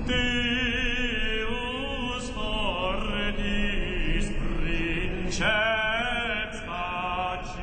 Deus ordis princeps pacis,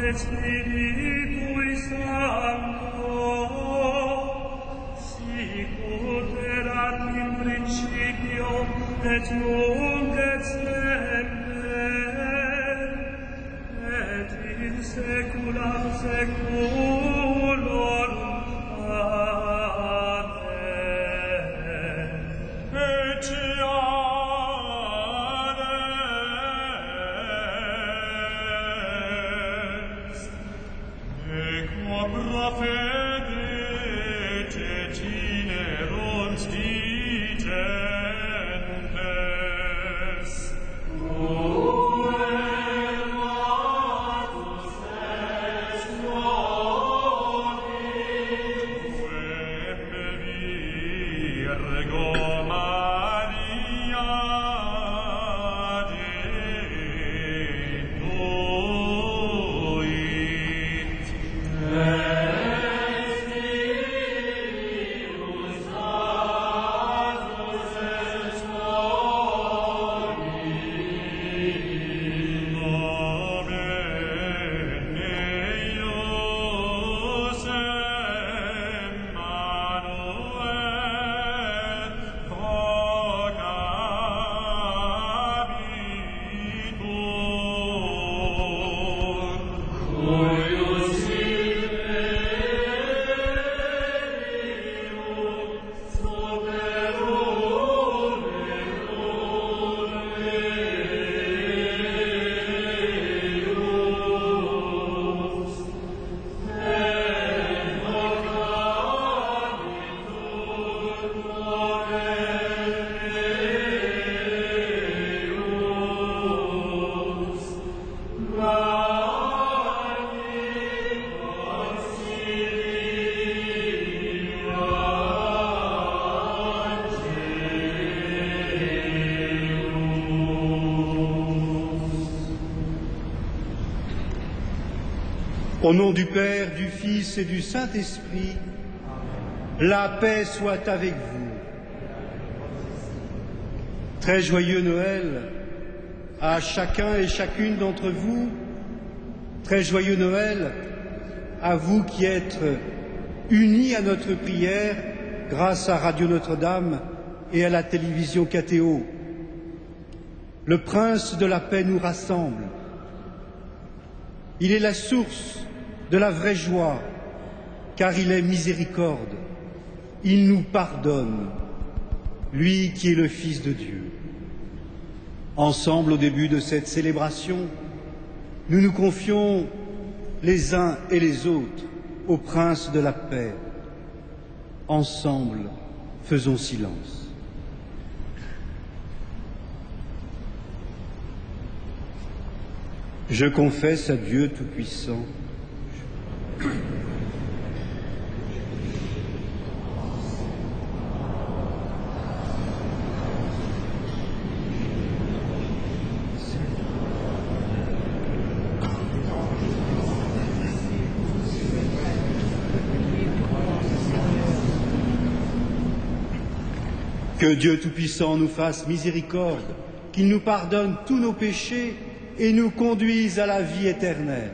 et Spiritui Sancto, sic ut erat in principio, et nunc et semper, et in saecula saeculorum. Amen. Au nom du Père, du Fils et du Saint-Esprit, la paix soit avec vous. Très joyeux Noël à chacun et chacune d'entre vous. Très joyeux Noël à vous qui êtes unis à notre prière grâce à Radio Notre-Dame et à la télévision KTO. Le Prince de la paix nous rassemble. Il est la source de la vraie joie, car il est miséricorde. Il nous pardonne, lui qui est le Fils de Dieu. Ensemble, au début de cette célébration, nous nous confions les uns et les autres au Prince de la paix. Ensemble, faisons silence. Je confesse à Dieu Tout-Puissant que Dieu Tout-Puissant nous fasse miséricorde, qu'il nous pardonne tous nos péchés et nous conduise à la vie éternelle.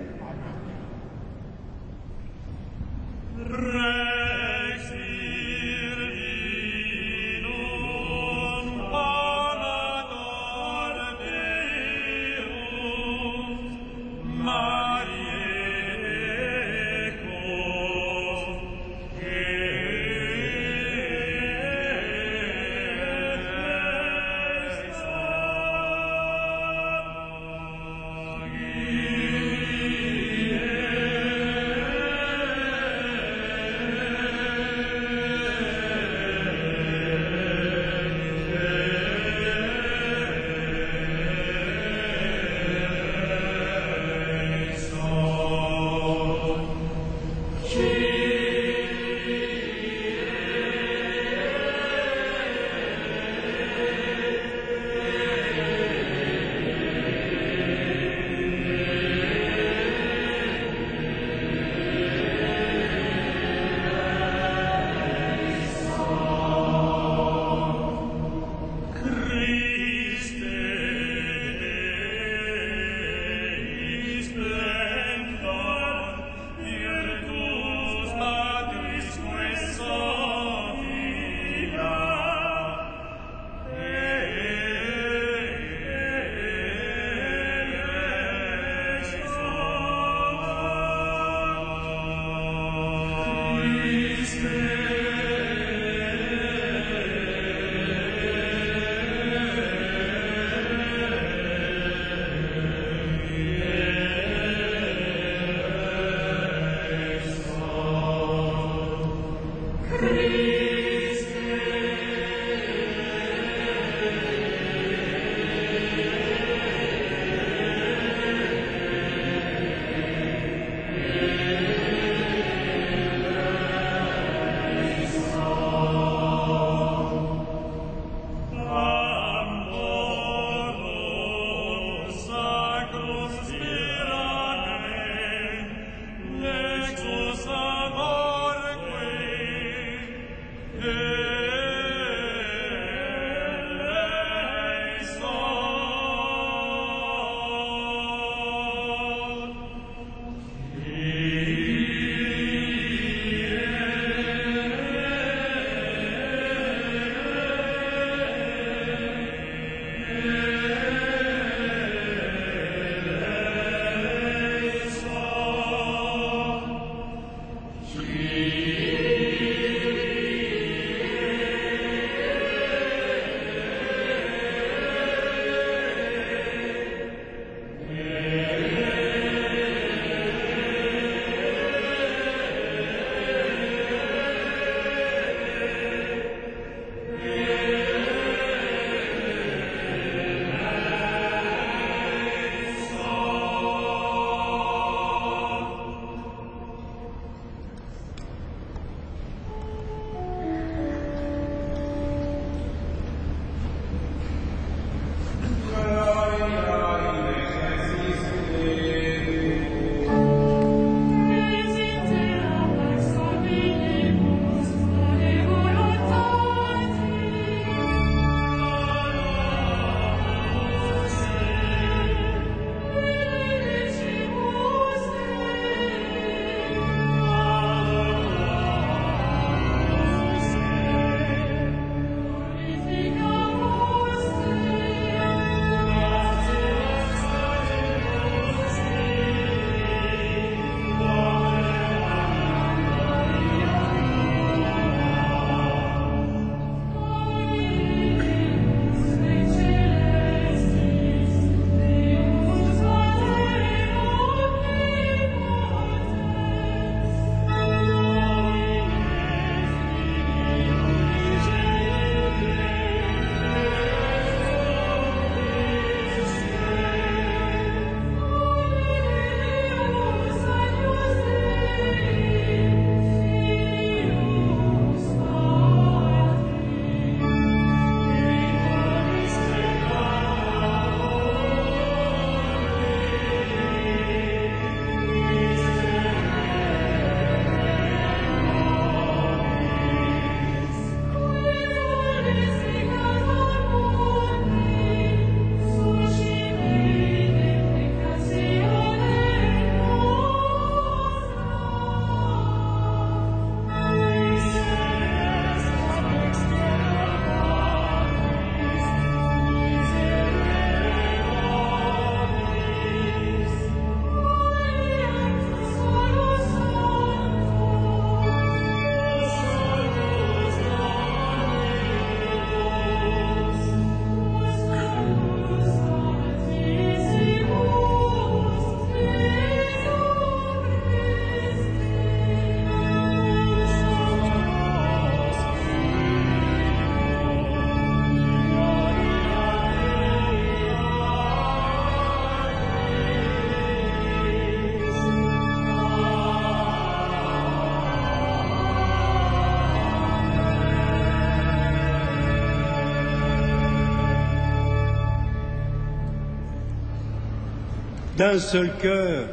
d'un seul cœur,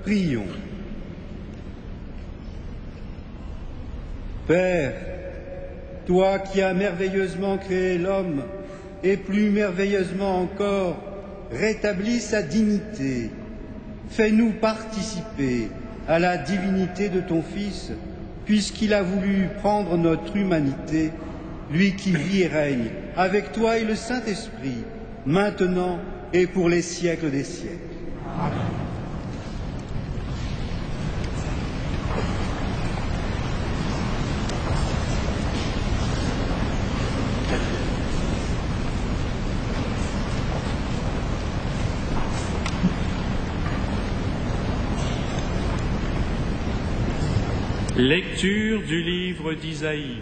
prions. Père, toi qui as merveilleusement créé l'homme et plus merveilleusement encore rétabli sa dignité, fais-nous participer à la divinité de ton Fils, puisqu'il a voulu prendre notre humanité, lui qui vit et règne avec toi et le Saint-Esprit, maintenant et pour les siècles des siècles. Amen. Lecture du livre d'Isaïe.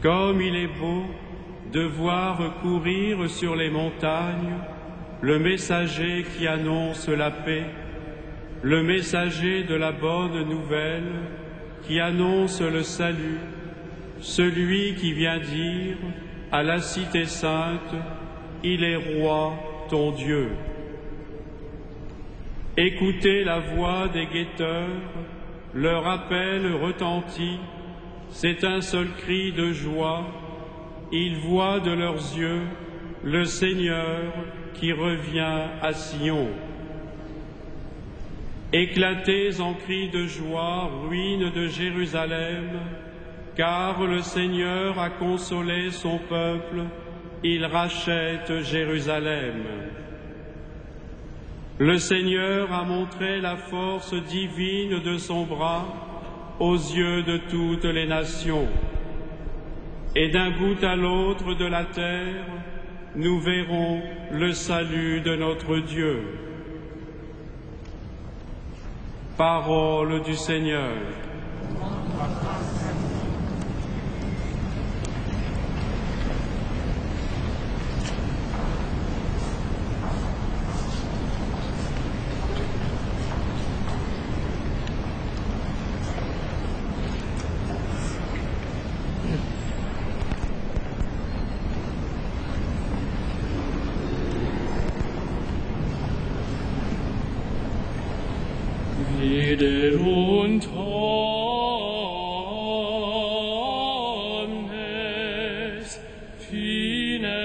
Comme il est beau de voir courir sur les montagnes le messager qui annonce la paix, le messager de la bonne nouvelle qui annonce le salut, celui qui vient dire à la cité sainte, il est roi ton Dieu. Écoutez la voix des guetteurs, leur appel retentit, c'est un seul cri de joie, ils voient de leurs yeux le Seigneur qui revient à Sion. Éclatez en cris de joie, ruines de Jérusalem, car le Seigneur a consolé son peuple, il rachète Jérusalem. Le Seigneur a montré la force divine de son bras aux yeux de toutes les nations. Et d'un bout à l'autre de la terre, nous verrons le salut de notre Dieu. Parole du Seigneur. Wieder und omnes fines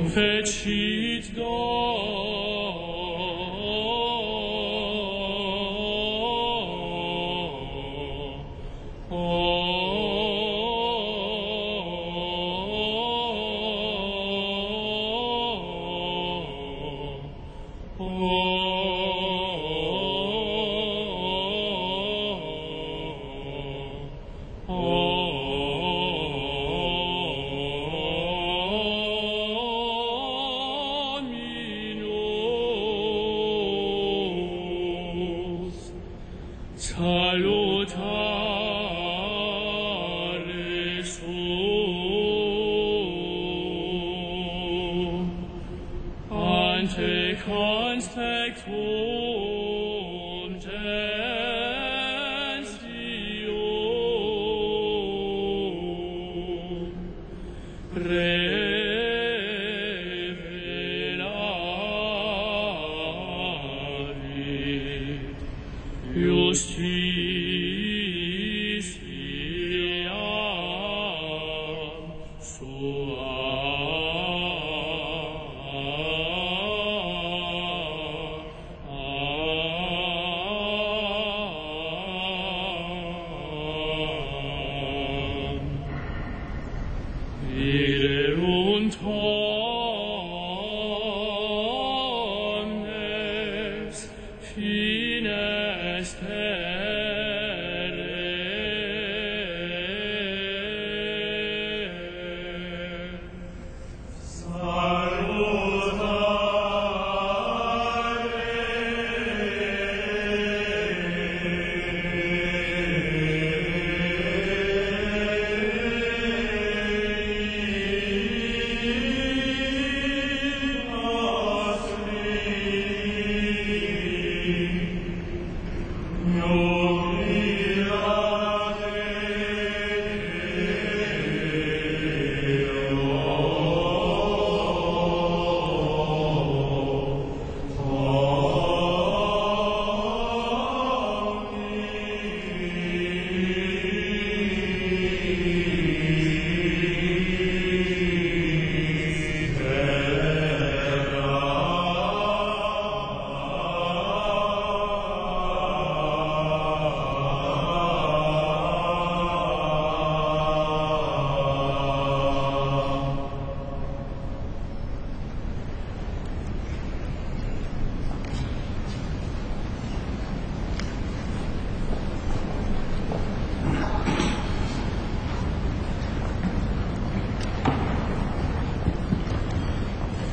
fecit salutare sum ante conspectum gentium revelavi justitia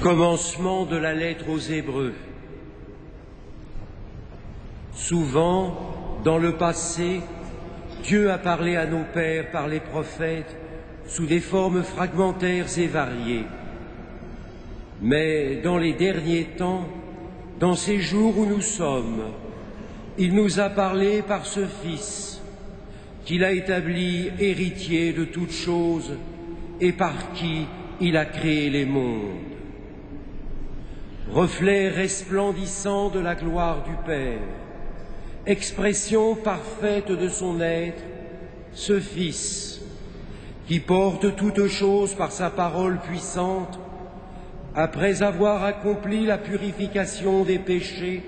Commencement de la lettre aux Hébreux. Souvent, dans le passé, Dieu a parlé à nos pères par les prophètes sous des formes fragmentaires et variées. Mais dans les derniers temps, dans ces jours où nous sommes, il nous a parlé par ce Fils, qu'il a établi héritier de toutes choses et par qui il a créé les mondes. Reflet resplendissant de la gloire du Père, expression parfaite de son être, ce Fils, qui porte toutes choses par sa parole puissante, après avoir accompli la purification des péchés,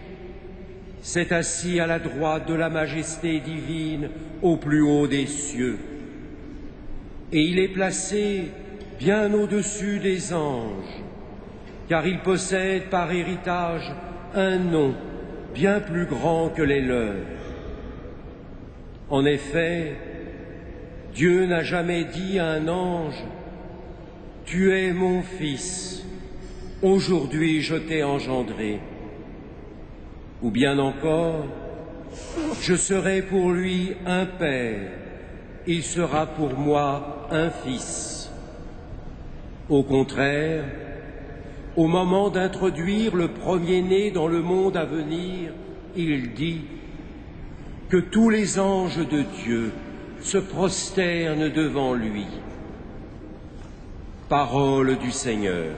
s'est assis à la droite de la majesté divine au plus haut des cieux. Et il est placé bien au-dessus des anges, car il possède par héritage un nom bien plus grand que les leurs. En effet, Dieu n'a jamais dit à un ange « Tu es mon Fils, aujourd'hui je t'ai engendré ». Ou bien encore « Je serai pour lui un père, il sera pour moi un fils ». Au contraire, au moment d'introduire le premier-né dans le monde à venir, il dit que tous les anges de Dieu se prosternent devant lui. Parole du Seigneur.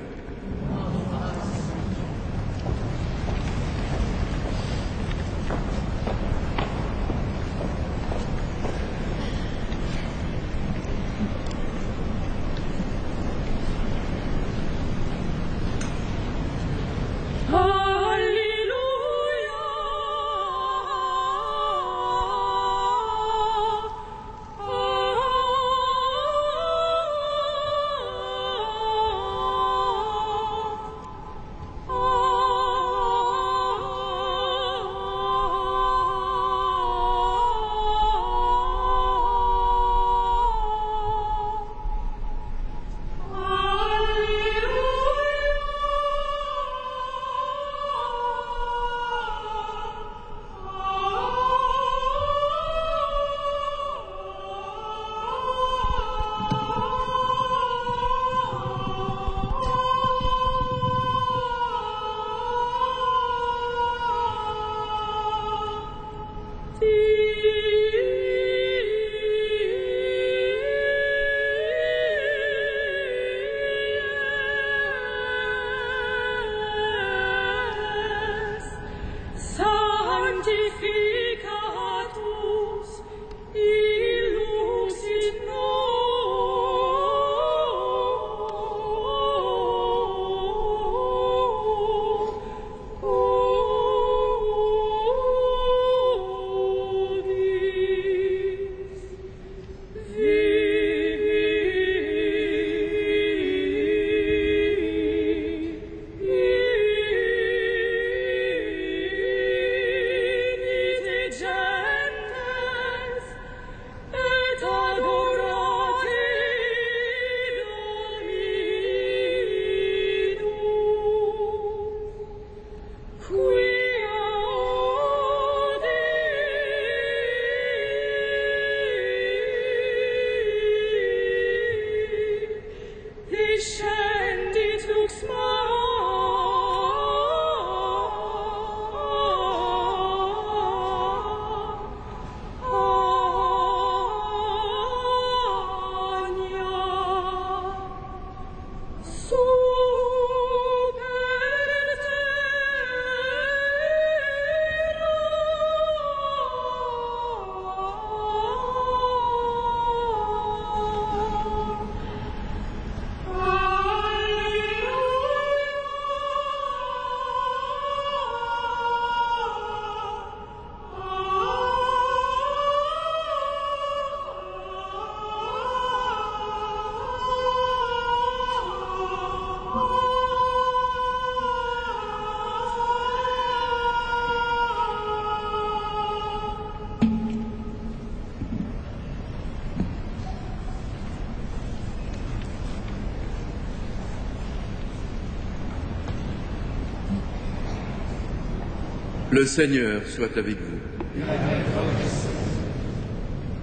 Le Seigneur soit avec vous.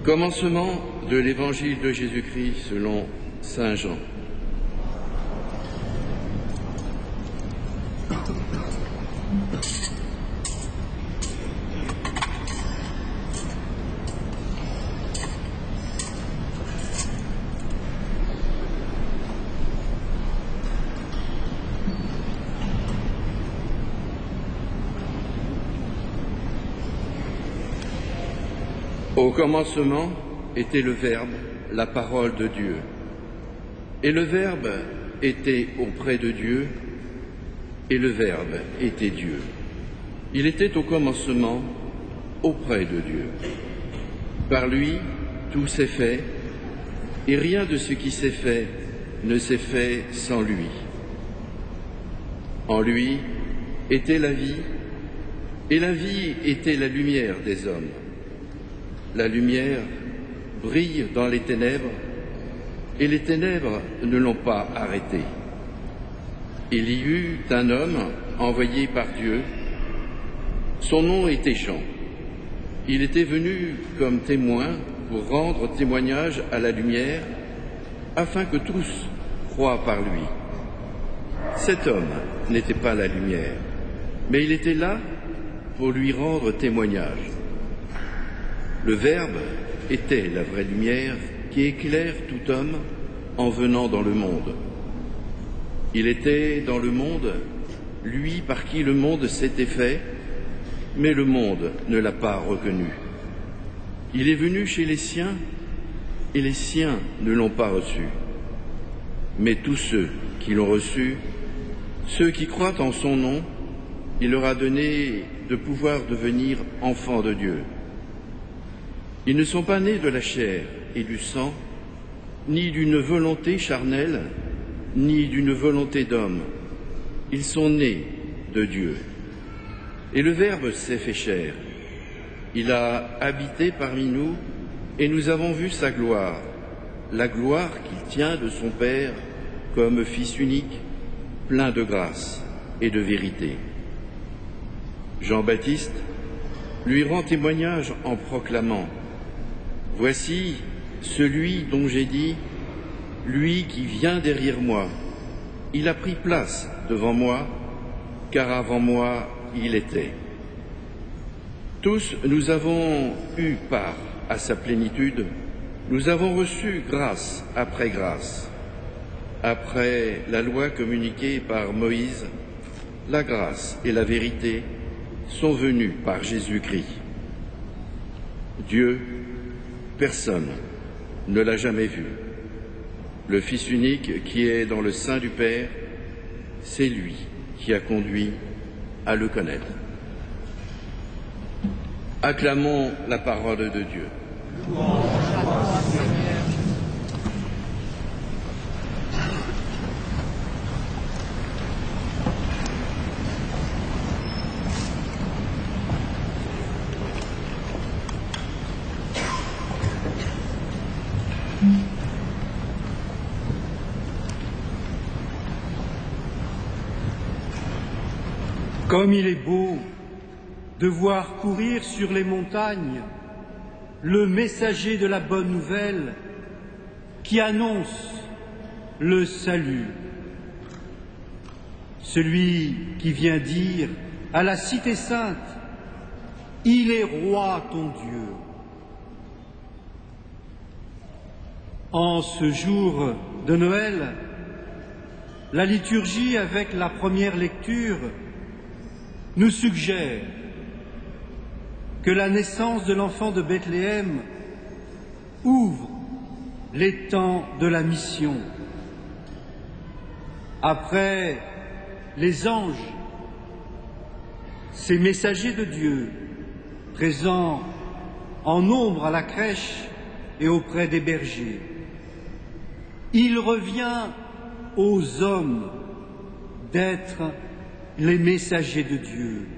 Commencement de l'Évangile de Jésus-Christ selon Saint Jean. Au commencement était le Verbe, la parole de Dieu. Et le Verbe était auprès de Dieu, et le Verbe était Dieu. Il était au commencement auprès de Dieu. Par lui, tout s'est fait, et rien de ce qui s'est fait ne s'est fait sans lui. En lui était la vie, et la vie était la lumière des hommes. La lumière brille dans les ténèbres, et les ténèbres ne l'ont pas arrêtée. Il y eut un homme envoyé par Dieu. Son nom était Jean. Il était venu comme témoin pour rendre témoignage à la lumière, afin que tous croient par lui. Cet homme n'était pas la lumière, mais il était là pour lui rendre témoignage. Le Verbe était la vraie lumière qui éclaire tout homme en venant dans le monde. Il était dans le monde, lui par qui le monde s'était fait, mais le monde ne l'a pas reconnu. Il est venu chez les siens, et les siens ne l'ont pas reçu. Mais tous ceux qui l'ont reçu, ceux qui croient en son nom, il leur a donné de pouvoir devenir enfants de Dieu. Ils ne sont pas nés de la chair et du sang, ni d'une volonté charnelle, ni d'une volonté d'homme. Ils sont nés de Dieu. Et le Verbe s'est fait chair. Il a habité parmi nous, et nous avons vu sa gloire, la gloire qu'il tient de son Père comme Fils unique, plein de grâce et de vérité. Jean-Baptiste lui rend témoignage en proclamant: Voici celui dont j'ai dit, lui qui vient derrière moi. Il a pris place devant moi, car avant moi il était. Tous nous avons eu part à sa plénitude, nous avons reçu grâce après grâce. Après la loi communiquée par Moïse, la grâce et la vérité sont venues par Jésus-Christ. Dieu, personne ne l'a jamais vu. Le Fils unique qui est dans le sein du Père, c'est lui qui a conduit à le connaître. Acclamons la parole de Dieu. Comme il est beau de voir courir sur les montagnes le messager de la bonne nouvelle qui annonce le salut. Celui qui vient dire à la cité sainte: il est roi ton Dieu. En ce jour de Noël, la liturgie, avec la première lecture, nous suggère que la naissance de l'enfant de Bethléem ouvre les temps de la mission. Après les anges, ces messagers de Dieu, présents en nombre à la crèche et auprès des bergers, il revient aux hommes d'être les messagers de Dieu,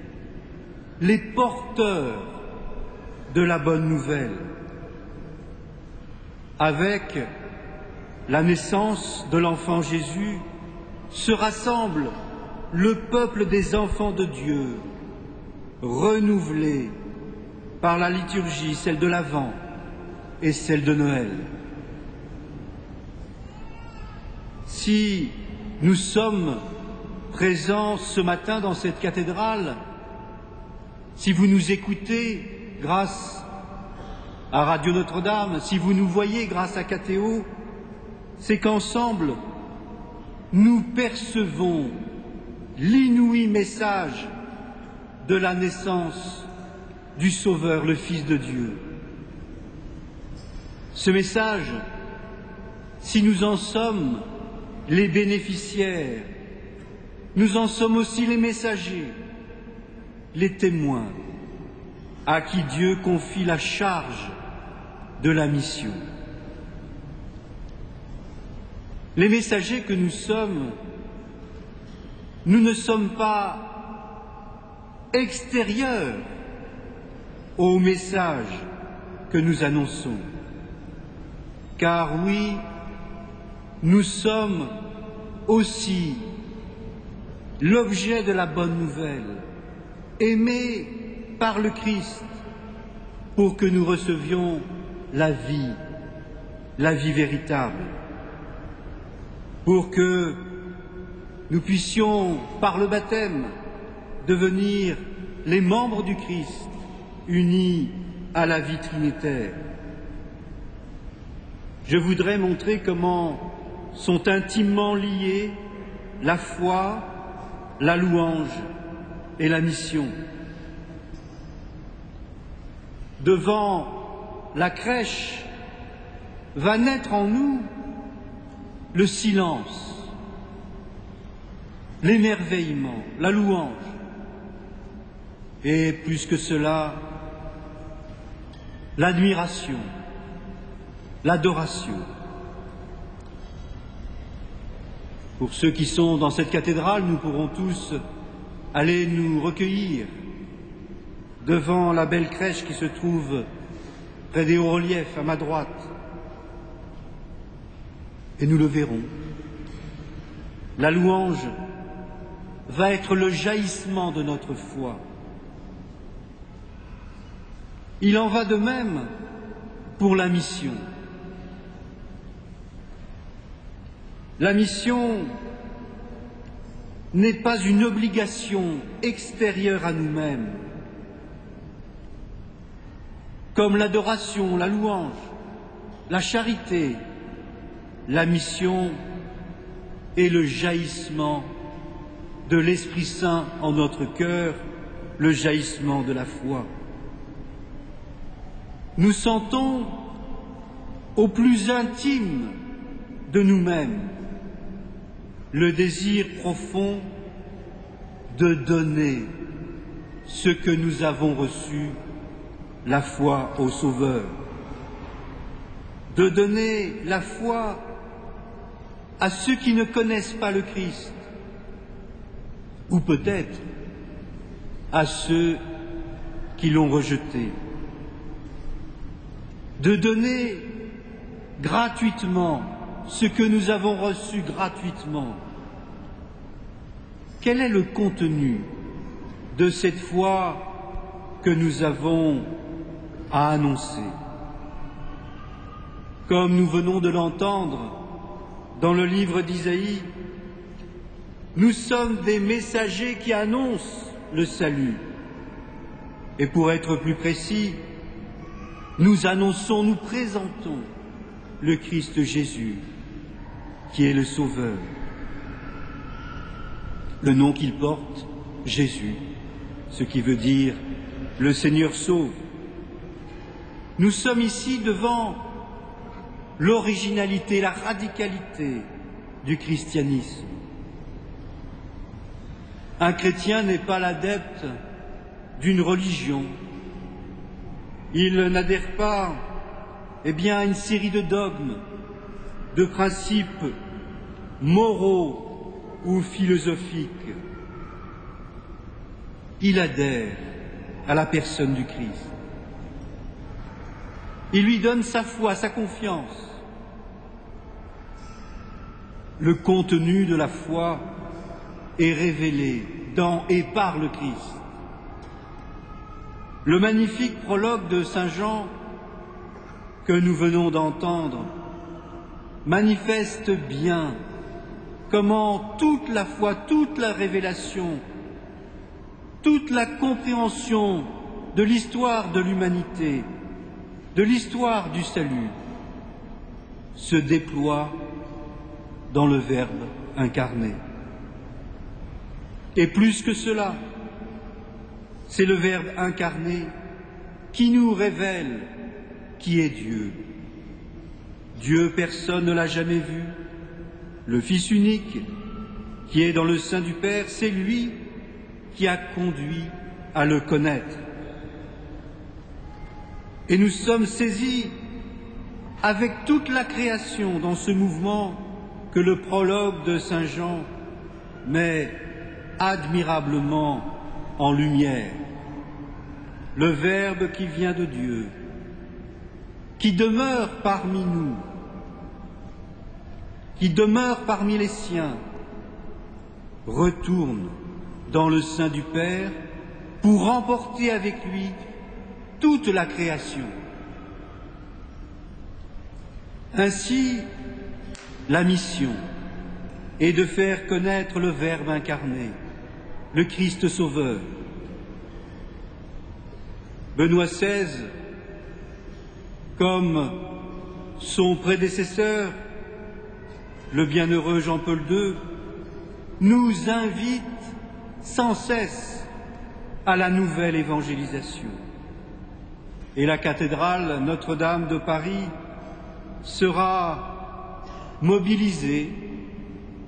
les porteurs de la bonne nouvelle. Avec la naissance de l'enfant Jésus se rassemble le peuple des enfants de Dieu, renouvelée par la liturgie, celle de l'Avent et celle de Noël. Si nous sommes présents ce matin dans cette cathédrale, si vous nous écoutez grâce à Radio Notre-Dame, si vous nous voyez grâce à Catéo, c'est qu'ensemble, nous percevons l'inouï message de la naissance du Sauveur, le Fils de Dieu. Ce message, si nous en sommes les bénéficiaires, nous en sommes aussi les messagers, les témoins, à qui Dieu confie la charge de la mission. Les messagers que nous sommes, nous ne sommes pas extérieurs au message que nous annonçons. Car oui, nous sommes aussi l'objet de la bonne nouvelle, aimé par le Christ, pour que nous recevions la vie véritable, pour que nous puissions, par le baptême, devenir les membres du Christ, unis à la vie trinitaire. Je voudrais montrer comment sont intimement liés la foi, la louange et la mission. Devant la crèche va naître en nous le silence, l'émerveillement, la louange, et plus que cela, l'admiration, l'adoration. Pour ceux qui sont dans cette cathédrale, nous pourrons tous aller nous recueillir devant la belle crèche qui se trouve près des hauts-reliefs à ma droite. Et nous le verrons. La louange va être le jaillissement de notre foi. Il en va de même pour la mission. La mission n'est pas une obligation extérieure à nous-mêmes, comme l'adoration, la louange, la charité. La mission est le jaillissement de l'Esprit Saint en notre cœur, le jaillissement de la foi. Nous sentons au plus intime de nous-mêmes le désir profond de donner ce que nous avons reçu, la foi au Sauveur, de donner la foi à ceux qui ne connaissent pas le Christ, ou peut-être à ceux qui l'ont rejeté, de donner gratuitement ce que nous avons reçu gratuitement. Quel est le contenu de cette foi que nous avons à annoncer? Comme nous venons de l'entendre dans le livre d'Isaïe, nous sommes des messagers qui annoncent le salut. Et pour être plus précis, nous annonçons, nous présentons le Christ Jésus, qui est le Sauveur. Le nom qu'il porte, Jésus, ce qui veut dire le Seigneur sauve. Nous sommes ici devant l'originalité, la radicalité du christianisme. Un chrétien n'est pas l'adepte d'une religion. Il n'adhère pas, à une série de dogmes, de principes moraux ou philosophiques. Il adhère à la personne du Christ. Il lui donne sa foi, sa confiance. Le contenu de la foi est révélé dans et par le Christ. Le magnifique prologue de Saint Jean que nous venons d'entendre manifeste bien comment toute la foi, toute la révélation, toute la compréhension de l'histoire de l'humanité, de l'histoire du salut, se déploie dans le Verbe incarné. Et plus que cela, c'est le Verbe incarné qui nous révèle qui est Dieu. Dieu, personne ne l'a jamais vu. Le Fils unique, qui est dans le sein du Père, c'est lui qui a conduit à le connaître. Et nous sommes saisis avec toute la création dans ce mouvement que le prologue de Saint Jean met admirablement en lumière. Le Verbe qui vient de Dieu, qui demeure parmi nous, qui demeure parmi les siens, retourne dans le sein du Père pour remporter avec lui toute la création. Ainsi, la mission est de faire connaître le Verbe incarné, le Christ Sauveur. Benoît XVI, comme son prédécesseur, le bienheureux Jean-Paul II, nous invite sans cesse à la nouvelle évangélisation. Et la cathédrale Notre-Dame de Paris sera mobilisée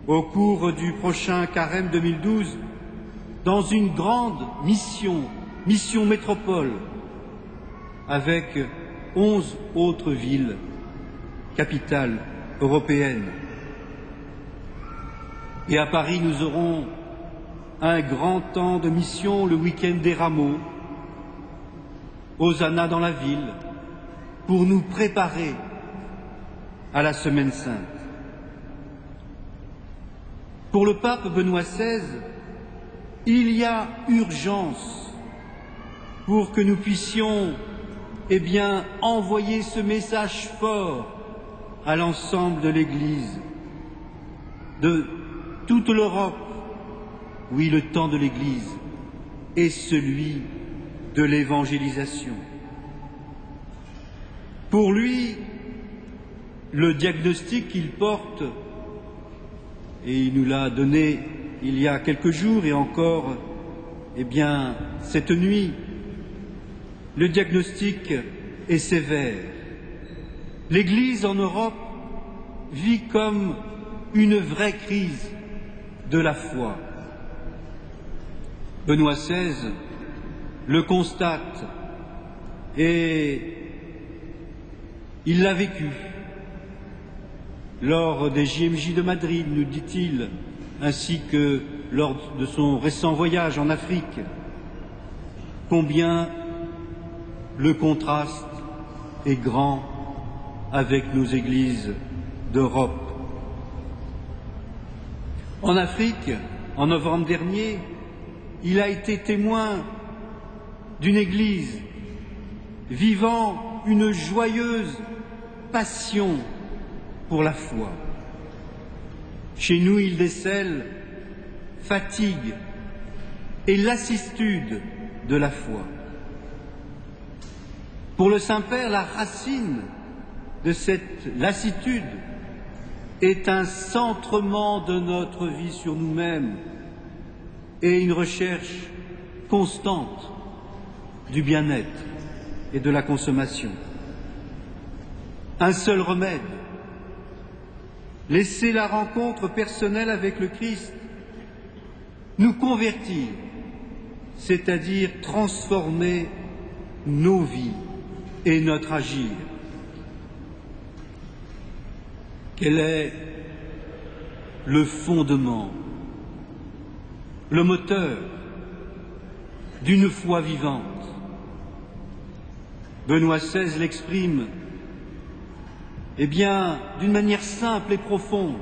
au cours du prochain Carême 2012 dans une grande mission métropole, avec 11 autres villes, capitales européennes. Et à Paris, nous aurons un grand temps de mission le week-end des Rameaux, Hosanna dans la ville, pour nous préparer à la Semaine Sainte. Pour le pape Benoît XVI, il y a urgence pour que nous puissions envoyer ce message fort à l'ensemble de l'Église, de toute l'Europe. Oui, le temps de l'Église est celui de l'évangélisation. Pour lui, le diagnostic qu'il porte, et il nous l'a donné il y a quelques jours et encore, cette nuit, le diagnostic est sévère. L'Église en Europe vit comme une vraie crise de la foi. Benoît XVI le constate et il l'a vécu lors des JMJ de Madrid, nous dit-il, ainsi que lors de son récent voyage en Afrique. Combien le contraste est grand avec nos églises d'Europe. En Afrique, en novembre dernier, il a été témoin d'une église vivant une joyeuse passion pour la foi. Chez nous, il décèle fatigue et lassitude de la foi. Pour le Saint-Père, la racine de cette lassitude est un centrement de notre vie sur nous-mêmes et une recherche constante du bien-être et de la consommation. Un seul remède, laisser la rencontre personnelle avec le Christ nous convertir, c'est-à-dire transformer nos vies et notre agir. Quel est le fondement, le moteur d'une foi vivante? Benoît XVI l'exprime, d'une manière simple et profonde.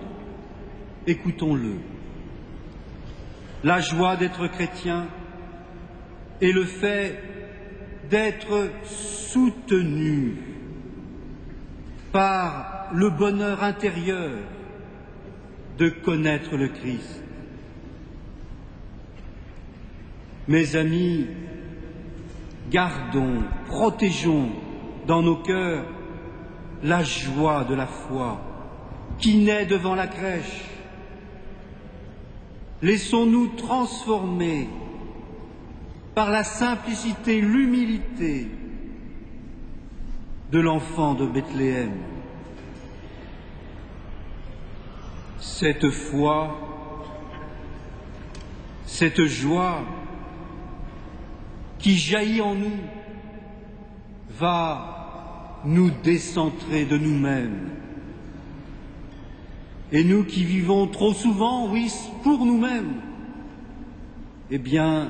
Écoutons-le. La joie d'être chrétien est le fait d'être soutenus par le bonheur intérieur de connaître le Christ. Mes amis, gardons, protégeons dans nos cœurs la joie de la foi qui naît devant la crèche. Laissons-nous transformer par la simplicité, l'humilité de l'enfant de Bethléem. Cette foi, cette joie qui jaillit en nous va nous décentrer de nous-mêmes. Et nous qui vivons trop souvent, oui, pour nous-mêmes, eh bien,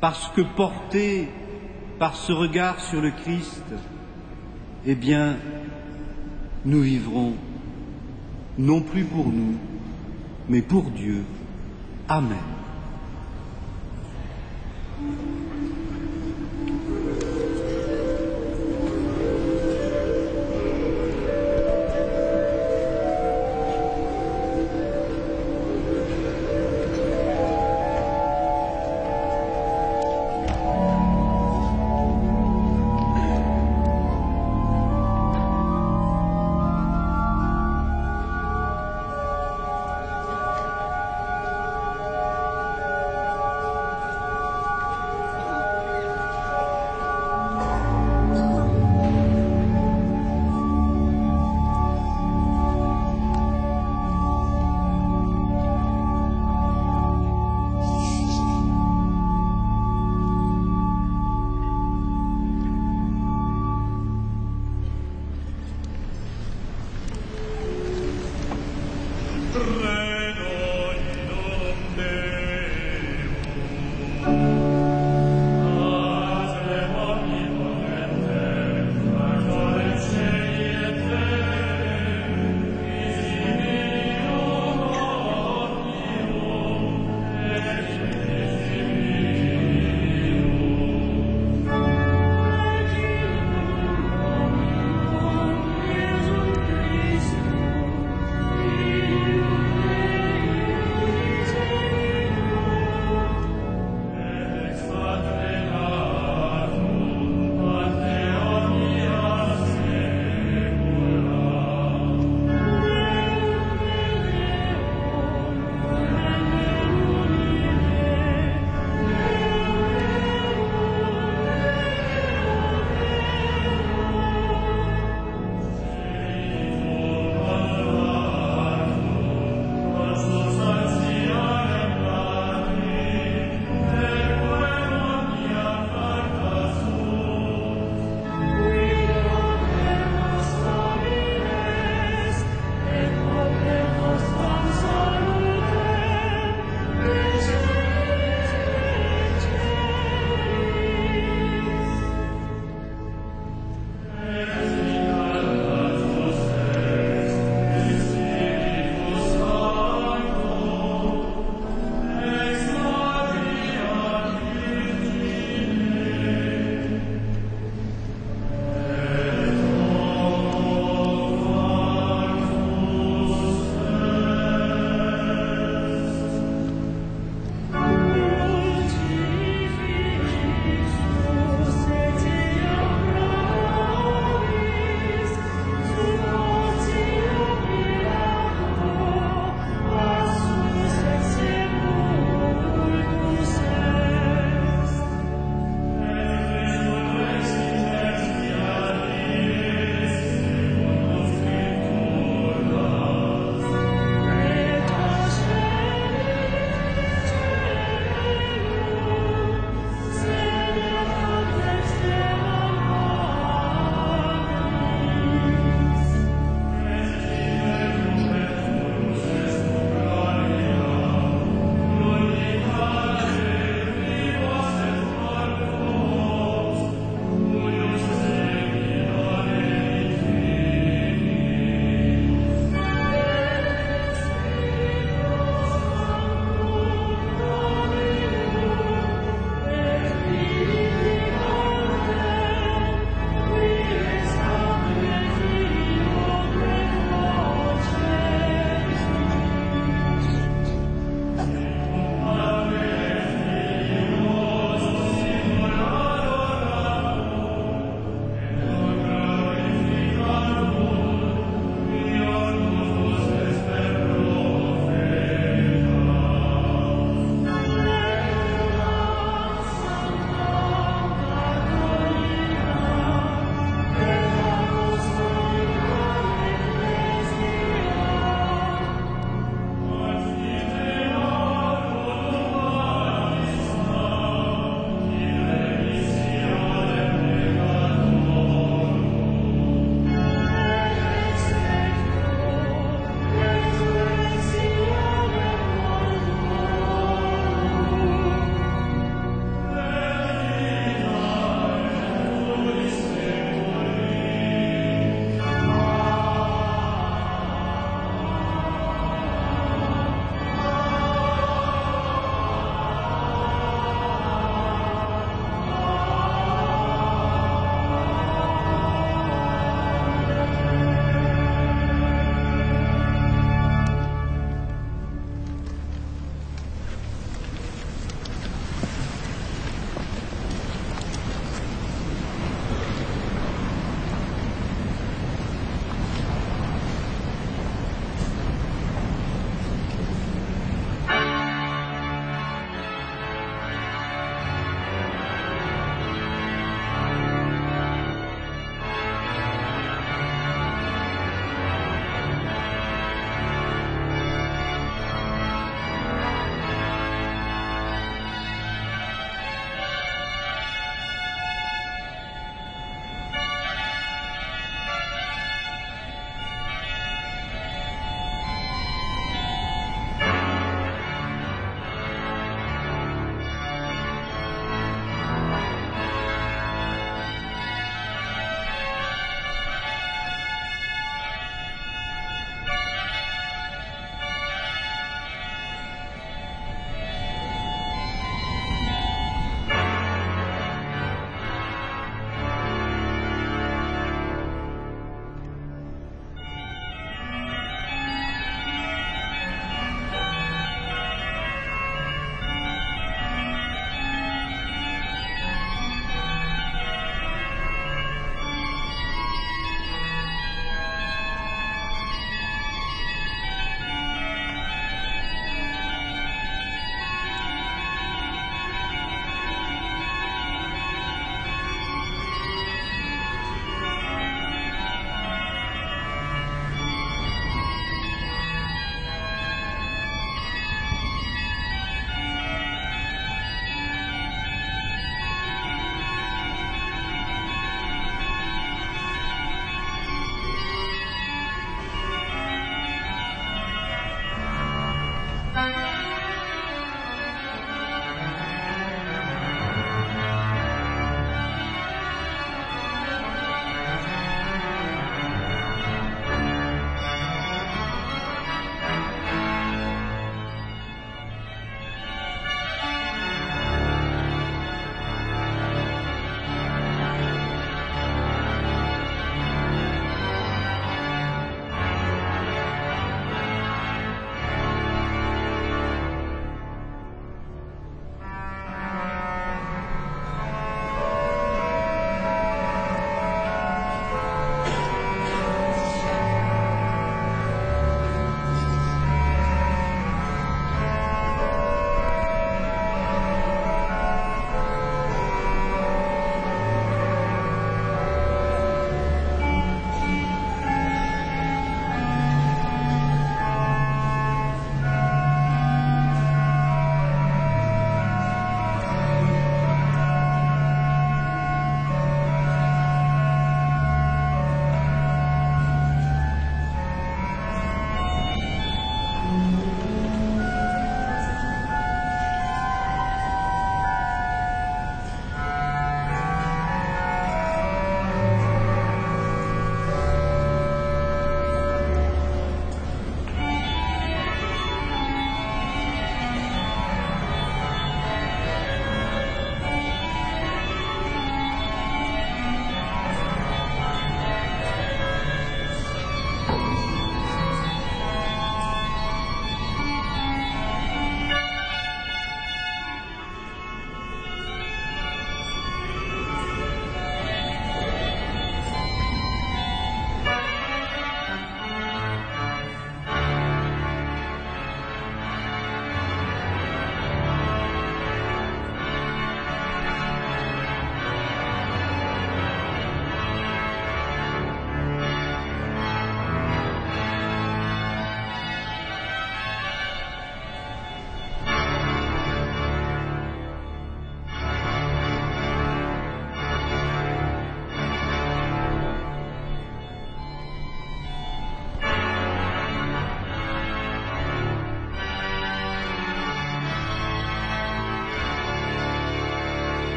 parce que portés par ce regard sur le Christ, eh bien, nous vivrons non plus pour nous, mais pour Dieu. Amen.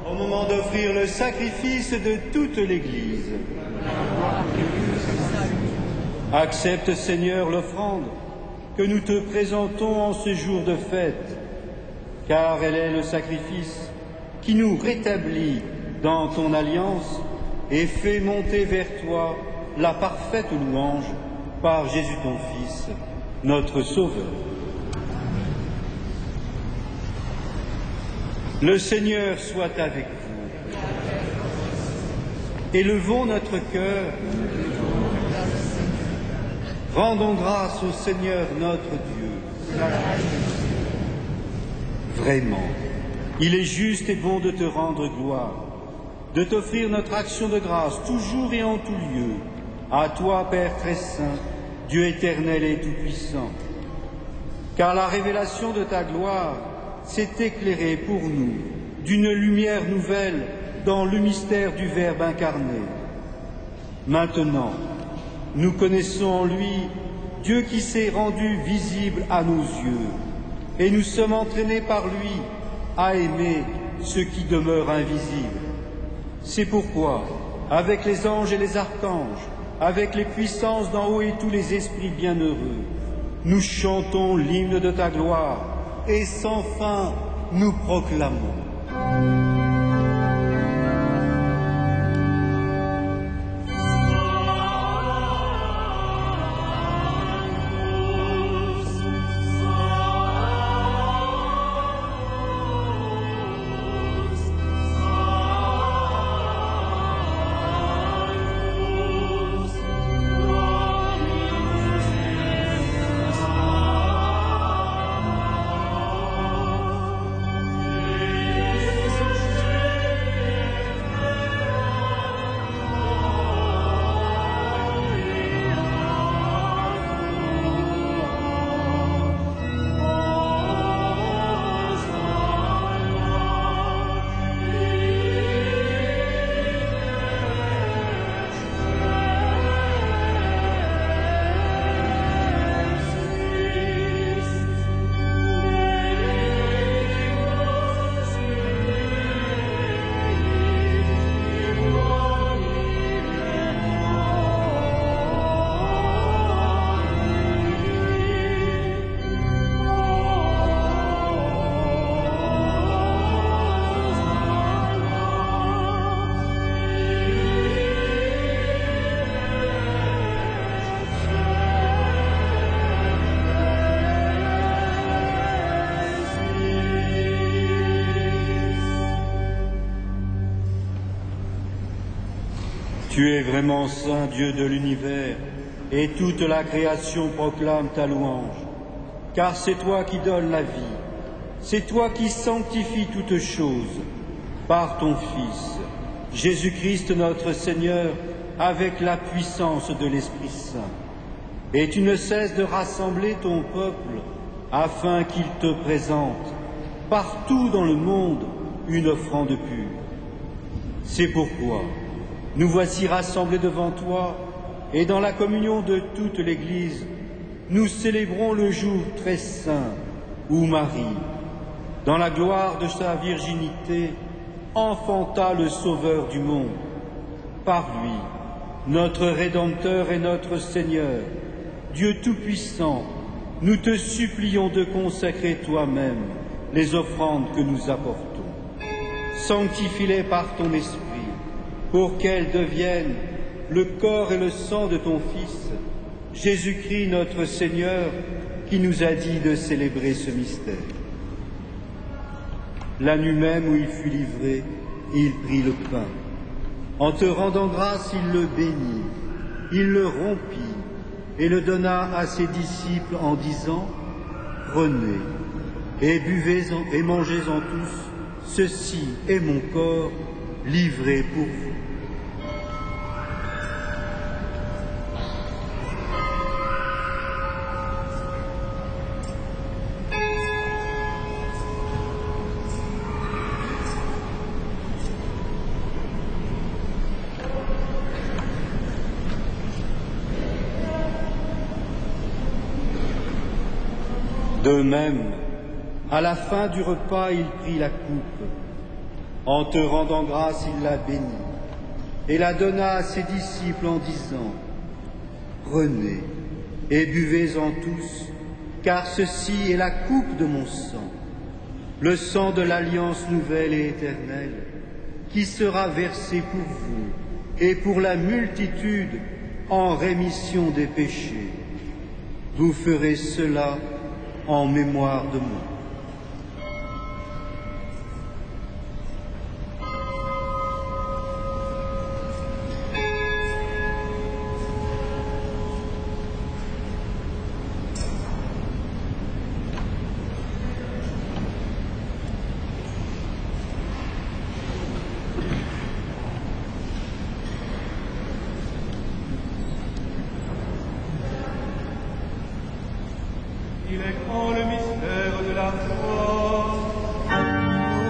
Au moment d'offrir le sacrifice de toute l'Église, accepte, Seigneur, l'offrande que nous te présentons en ce jour de fête, car elle est le sacrifice qui nous rétablit dans ton alliance et fait monter vers toi la parfaite louange par Jésus ton Fils, notre Sauveur. Le Seigneur soit avec vous. Élevons notre cœur. Rendons grâce au Seigneur notre Dieu. Vraiment, il est juste et bon de te rendre gloire, de t'offrir notre action de grâce toujours et en tout lieu, à toi, Père très saint, Dieu éternel et tout-puissant. Car la révélation de ta gloire s'est éclairée pour nous d'une lumière nouvelle dans le mystère du Verbe incarné. Maintenant, nous connaissons en lui Dieu qui s'est rendu visible à nos yeux, et nous sommes entraînés par lui à aimer ce qui demeure invisible. C'est pourquoi, avec les anges et les archanges, avec les puissances d'en haut et tous les esprits bienheureux, nous chantons l'hymne de ta gloire, et sans fin nous proclamons. Tu es vraiment saint, Dieu de l'univers, et toute la création proclame ta louange. Car c'est toi qui donnes la vie, c'est toi qui sanctifies toutes choses, par ton Fils, Jésus-Christ notre Seigneur, avec la puissance de l'Esprit Saint. Et tu ne cesses de rassembler ton peuple, afin qu'il te présente, partout dans le monde, une offrande pure. C'est pourquoi nous voici rassemblés devant toi, et dans la communion de toute l'Église, nous célébrons le jour très saint où Marie, dans la gloire de sa virginité, enfanta le Sauveur du monde. Par lui, notre Rédempteur et notre Seigneur, Dieu Tout-Puissant, nous te supplions de consacrer toi-même les offrandes que nous apportons. Sanctifie-les par ton Esprit, pour qu'elles deviennent le corps et le sang de ton Fils, Jésus-Christ notre Seigneur, qui nous a dit de célébrer ce mystère. La nuit même où il fut livré, il prit le pain. En te rendant grâce, il le bénit, il le rompit et le donna à ses disciples en disant « Prenez et buvez-en et mangez-en tous, ceci est mon corps livré pour vous. » De même, à la fin du repas, il prit la coupe, En te rendant grâce, il la bénit et la donna à ses disciples en disant : Prenez et buvez-en tous, car ceci est la coupe de mon sang, le sang de l'alliance nouvelle et éternelle, qui sera versé pour vous et pour la multitude en rémission des péchés. Vous ferez cela en mémoire de moi. Il est grand le mystère de la foi. Nous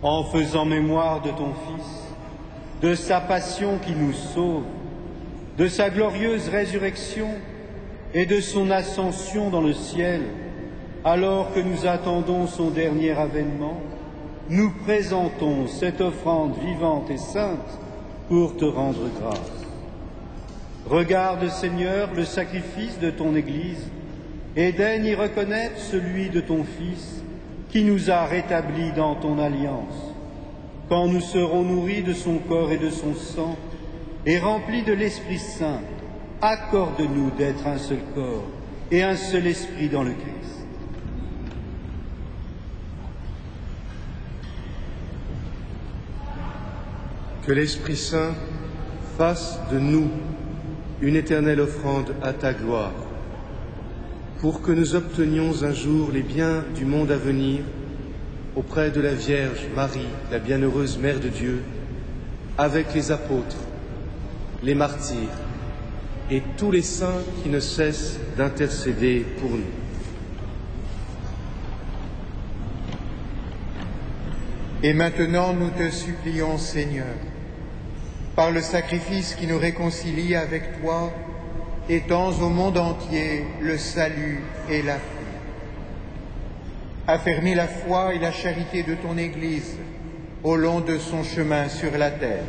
En faisant mémoire de ton Fils, de sa passion qui nous sauve, de sa glorieuse résurrection et de son ascension dans le ciel, alors que nous attendons son dernier avènement, nous présentons cette offrande vivante et sainte pour te rendre grâce. Regarde, Seigneur, le sacrifice de ton Église et daigne y reconnaître celui de ton Fils qui nous a rétablis dans ton alliance. Quand nous serons nourris de son corps et de son sang et remplis de l'Esprit Saint, accorde-nous d'être un seul corps et un seul esprit dans le Christ. Que l'Esprit Saint fasse de nous une éternelle offrande à ta gloire, pour que nous obtenions un jour les biens du monde à venir auprès de la Vierge Marie, la bienheureuse Mère de Dieu, avec les apôtres, les martyrs et tous les saints qui ne cessent d'intercéder pour nous. Et maintenant, nous te supplions, Seigneur, par le sacrifice qui nous réconcilie avec toi, étends au monde entier le salut et la paix. Affermis la foi et la charité de ton Église au long de son chemin sur la terre.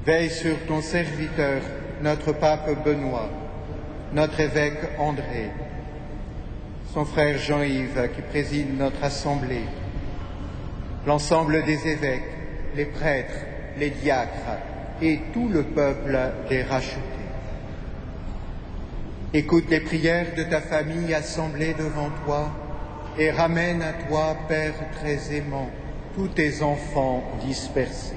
Veille sur ton serviteur, notre pape Benoît, notre évêque André, son frère Jean-Yves qui préside notre assemblée, l'ensemble des évêques, les prêtres, les diacres et tout le peuple des rachetés. Écoute les prières de ta famille assemblée devant toi et ramène à toi, Père très aimant, tous tes enfants dispersés.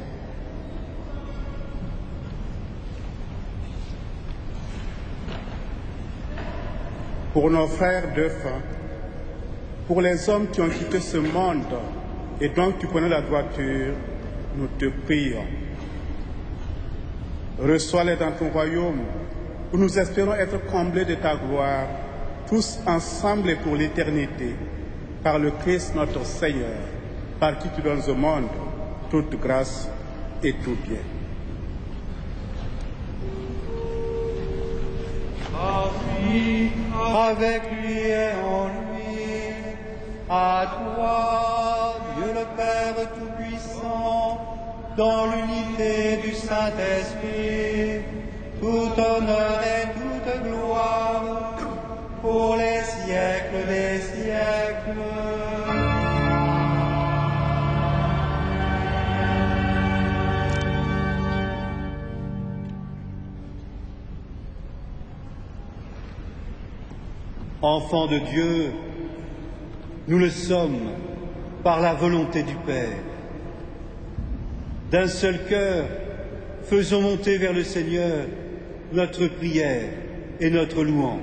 Pour nos frères défunts, pour les hommes qui ont quitté ce monde et donc qui connaissent la droiture, nous te prions. Reçois-les dans ton royaume, où nous espérons être comblés de ta gloire, tous ensemble et pour l'éternité, par le Christ notre Seigneur, par qui tu donnes au monde toute grâce et tout bien. Avec lui et en lui, à toi, Dieu le Père Tout-Puissant, dans l'unité du Saint-Esprit, tout honneur et toute gloire, pour les siècles des siècles. Enfants de Dieu, nous le sommes par la volonté du Père. D'un seul cœur, faisons monter vers le Seigneur notre prière et notre louange.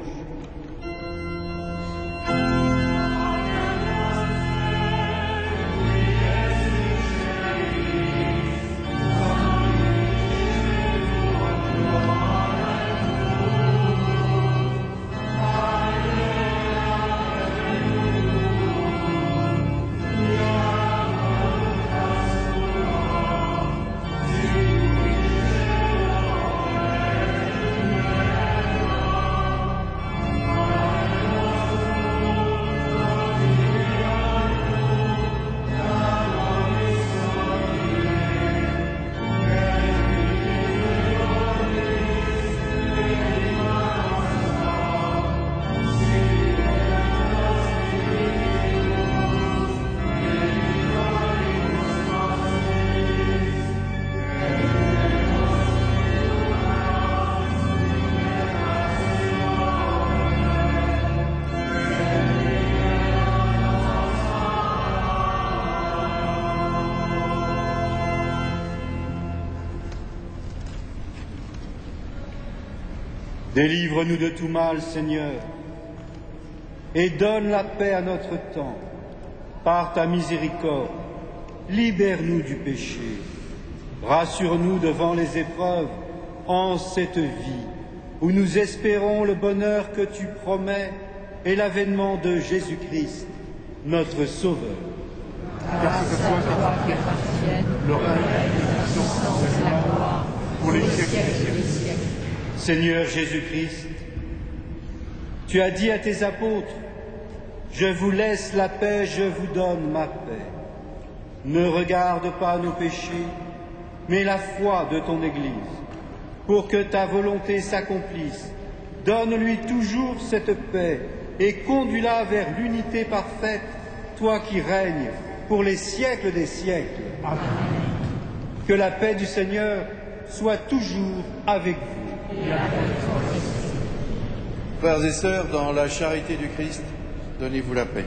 Délivre-nous de tout mal, Seigneur, et donne la paix à notre temps. Par ta miséricorde, libère-nous du péché. Rassure-nous devant les épreuves en cette vie, où nous espérons le bonheur que tu promets et l'avènement de Jésus-Christ, notre Sauveur. Grâce à toi qui appartienne, le règne, la puissance et la gloire, pour les siècles des siècles. Seigneur Jésus-Christ, tu as dit à tes apôtres, « Je vous laisse la paix, je vous donne ma paix. Ne regarde pas nos péchés, mais la foi de ton Église. Pour que ta volonté s'accomplisse, donne-lui toujours cette paix et conduis-la vers l'unité parfaite, toi qui règnes pour les siècles des siècles. Amen. Que la paix du Seigneur soit toujours avec vous. Frères et sœurs, dans la charité du Christ, donnez-vous la paix.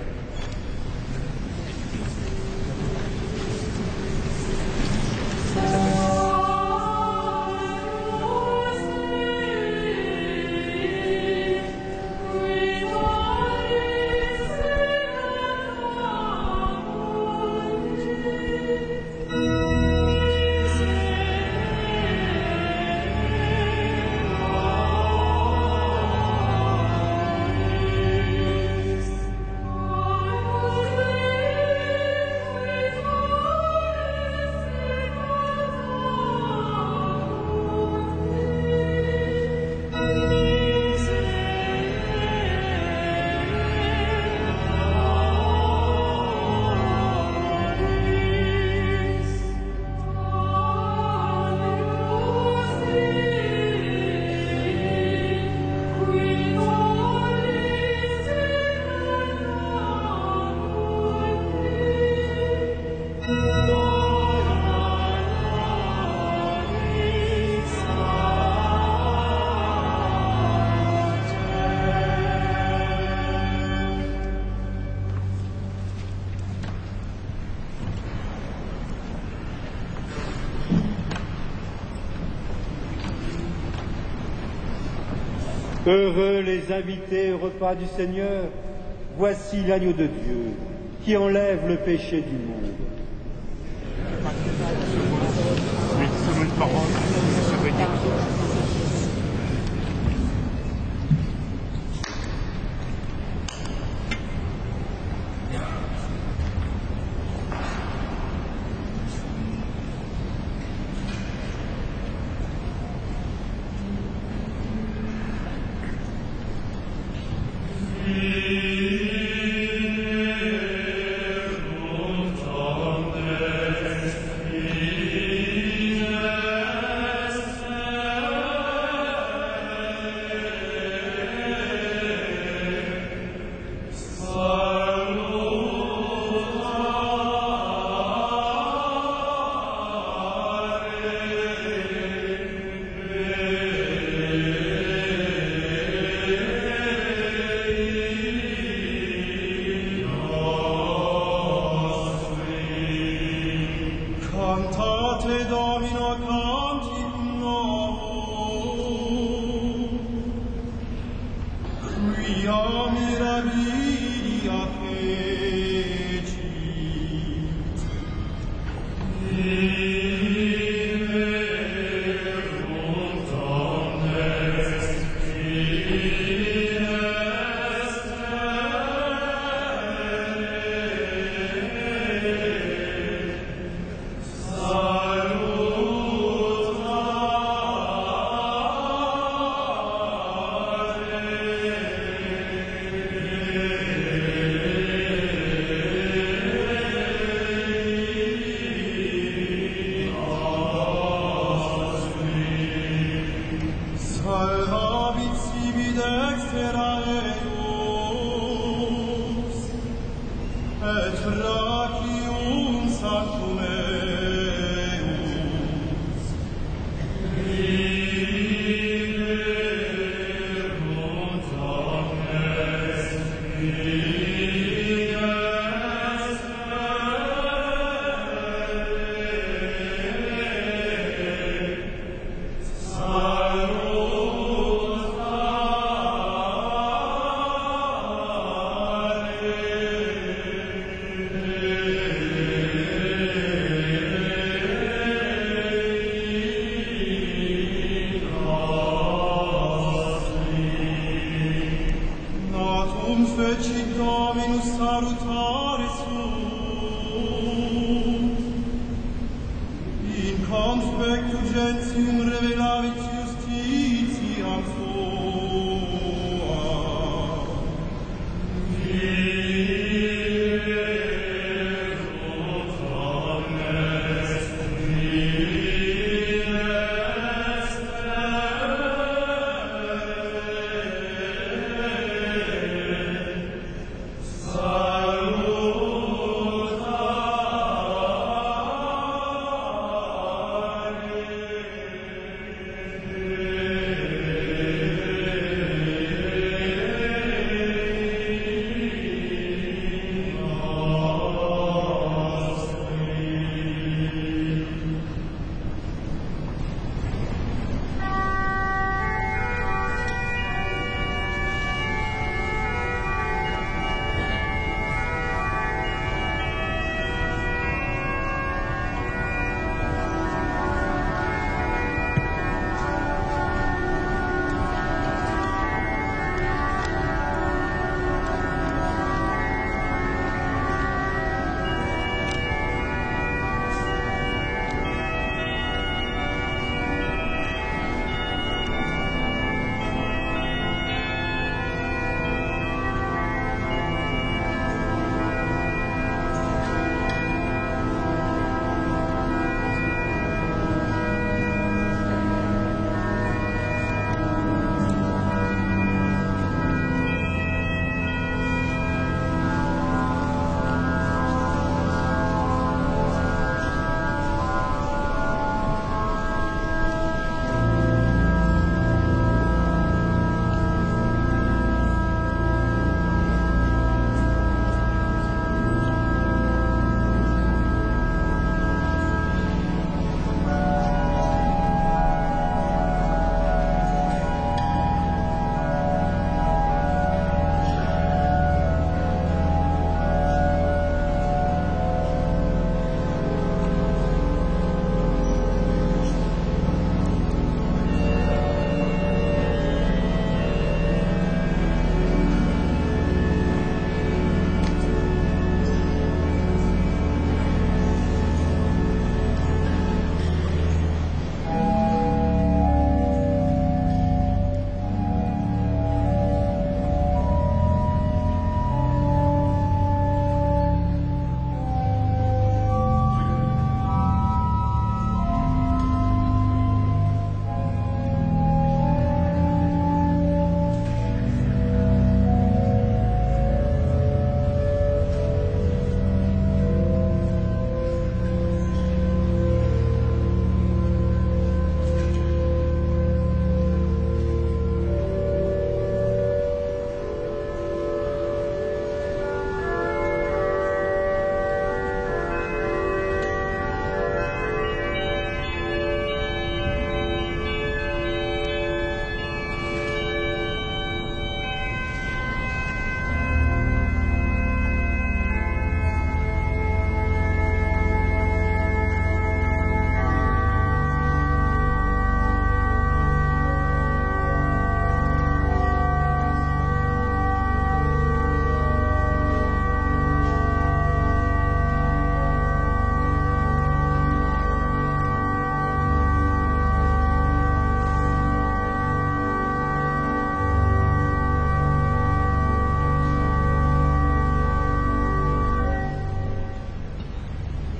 Heureux les invités au repas du Seigneur, voici l'agneau de Dieu qui enlève le péché du monde. Salus conspectu gentium revelavit justitiam sua.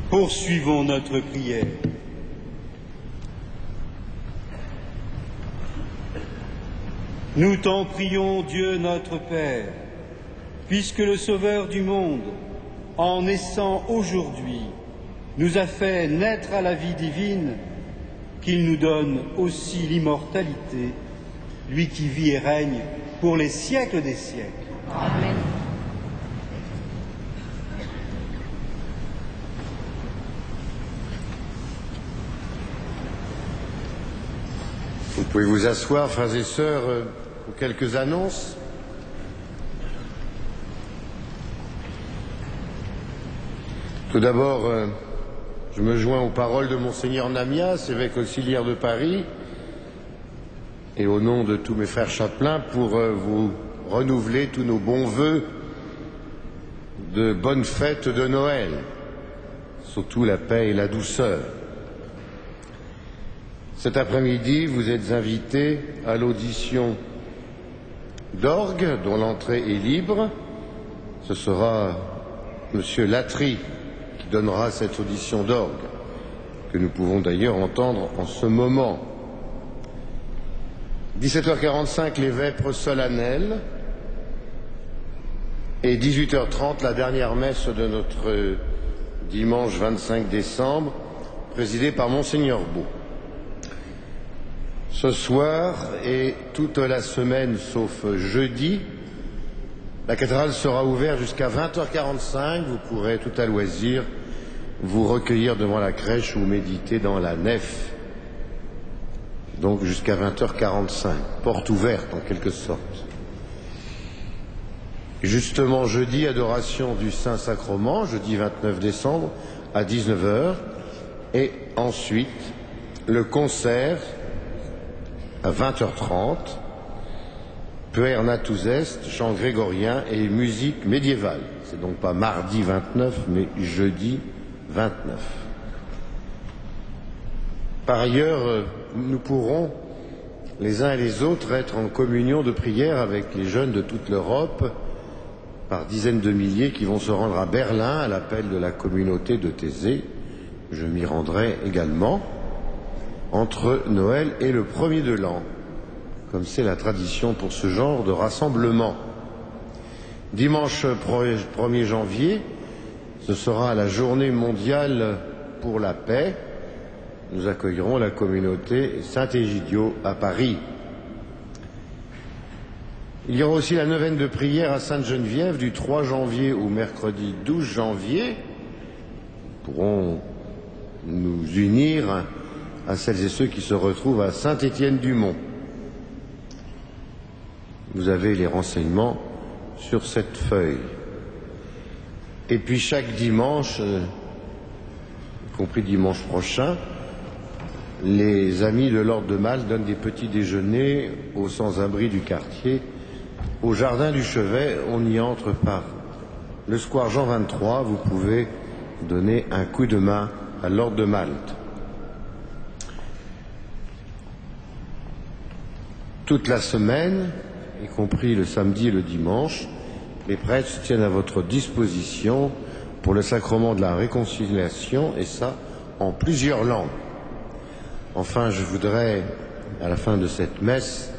Poursuivons notre prière. Nous t'en prions, Dieu notre Père, puisque le Sauveur du monde, en naissant aujourd'hui, nous a fait naître à la vie divine, qu'il nous donne aussi l'immortalité, lui qui vit et règne pour les siècles des siècles. Amen. Vous pouvez vous asseoir, frères et sœurs, pour quelques annonces. Tout d'abord, je me joins aux paroles de Monseigneur Namias, évêque auxiliaire de Paris, et au nom de tous mes frères chapelains, pour vous renouveler tous nos bons vœux de bonnes fêtes de Noël, surtout la paix et la douceur. Cet après-midi, vous êtes invités à l'audition d'orgue, dont l'entrée est libre. Ce sera M. Latry qui donnera cette audition d'orgue, que nous pouvons d'ailleurs entendre en ce moment. 17h45, les vêpres solennelles, et 18h30, la dernière messe de notre dimanche 25 décembre, présidée par Monseigneur Beau. Ce soir et toute la semaine, sauf jeudi, la cathédrale sera ouverte jusqu'à 20h45. Vous pourrez tout à loisir vous recueillir devant la crèche ou méditer dans la nef. Donc jusqu'à 20h45, porte ouverte en quelque sorte. Justement, jeudi, adoration du Saint-Sacrement, jeudi 29 décembre à 19h. Et ensuite, le concert à 20h30, Puer Natus Est, chant grégorien et musique médiévale. C'est donc pas mardi 29, mais jeudi 29. Par ailleurs, nous pourrons, les uns et les autres, être en communion de prière avec les jeunes de toute l'Europe, par dizaines de milliers qui vont se rendre à Berlin à l'appel de la communauté de Thésée. Je m'y rendrai également entre Noël et le 1er de l'an, comme c'est la tradition pour ce genre de rassemblement. Dimanche 1er janvier, ce sera la journée mondiale pour la paix. Nous accueillerons la communauté Saint-Égidio à Paris. Il y aura aussi la neuvaine de prière à Sainte-Geneviève du 3 janvier au mercredi 12 janvier. Nous pourrons nous unir à celles et ceux qui se retrouvent à Saint-Étienne-du-Mont. Vous avez les renseignements sur cette feuille. Et puis chaque dimanche, y compris dimanche prochain, les amis de l'Ordre de Malte donnent des petits déjeuners aux sans-abri du quartier, au Jardin du Chevet. On y entre par le square Jean 23. Vous pouvez donner un coup de main à l'Ordre de Malte. Toute la semaine, y compris le samedi et le dimanche, les prêtres se tiennent à votre disposition pour le sacrement de la réconciliation, et ça en plusieurs langues. Enfin, je voudrais, à la fin de cette messe,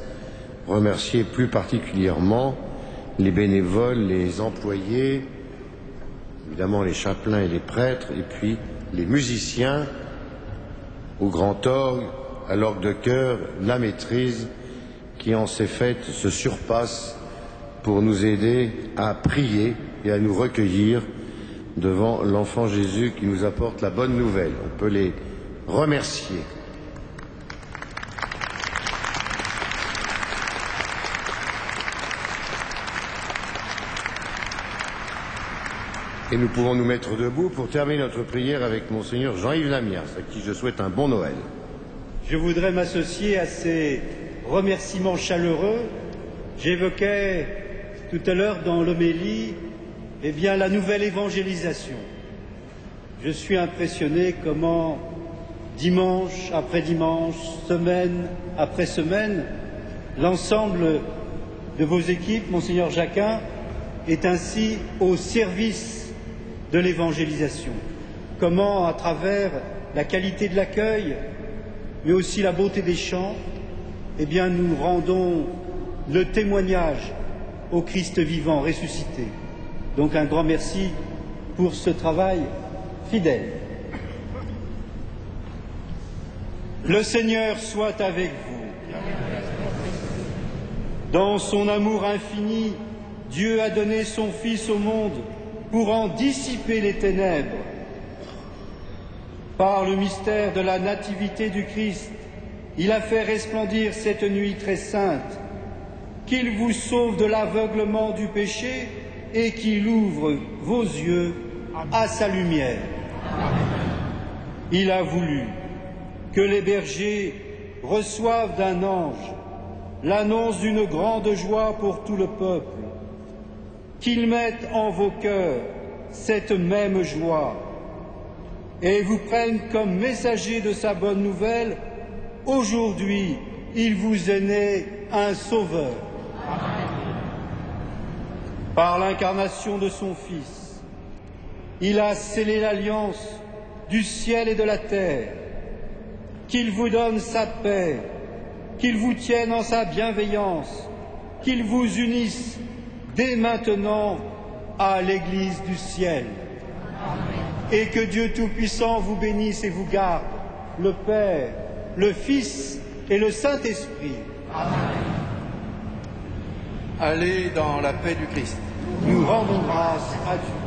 remercier plus particulièrement les bénévoles, les employés, évidemment les chapelains et les prêtres, et puis les musiciens au grand orgue, à l'orgue de chœur, la maîtrise, qui en ces fêtes se surpassent pour nous aider à prier et à nous recueillir devant l'enfant Jésus qui nous apporte la bonne nouvelle. On peut les remercier. Et nous pouvons nous mettre debout pour terminer notre prière avec Monseigneur Jean-Yves Lamias, à qui je souhaite un bon Noël. Je voudrais m'associer à ces remerciements chaleureux. J'évoquais tout à l'heure dans l'homélie la nouvelle évangélisation. Je suis impressionné comment, dimanche après dimanche, semaine après semaine, l'ensemble de vos équipes, Monseigneur Jacquin, est ainsi au service de l'évangélisation. Comment, à travers la qualité de l'accueil, mais aussi la beauté des chants, nous rendons le témoignage au Christ vivant, ressuscité. Donc un grand merci pour ce travail fidèle. Le Seigneur soit avec vous. Dans son amour infini, Dieu a donné son Fils au monde pour en dissiper les ténèbres. Par le mystère de la nativité du Christ, il a fait resplendir cette nuit très sainte, qu'il vous sauve de l'aveuglement du péché et qu'il ouvre vos yeux à sa lumière. Il a voulu que les bergers reçoivent d'un ange l'annonce d'une grande joie pour tout le peuple, qu'ils mettent en vos cœurs cette même joie et vous prennent comme messagers de sa bonne nouvelle aujourd'hui, il vous est né un Sauveur. Par l'incarnation de son Fils, il a scellé l'alliance du ciel et de la terre. Qu'il vous donne sa paix, qu'il vous tienne en sa bienveillance, qu'il vous unisse dès maintenant à l'Église du ciel. Et que Dieu Tout-Puissant vous bénisse et vous garde, le Père, le Fils et le Saint-Esprit. Allez dans la paix du Christ. Nous rendons grâce à Dieu.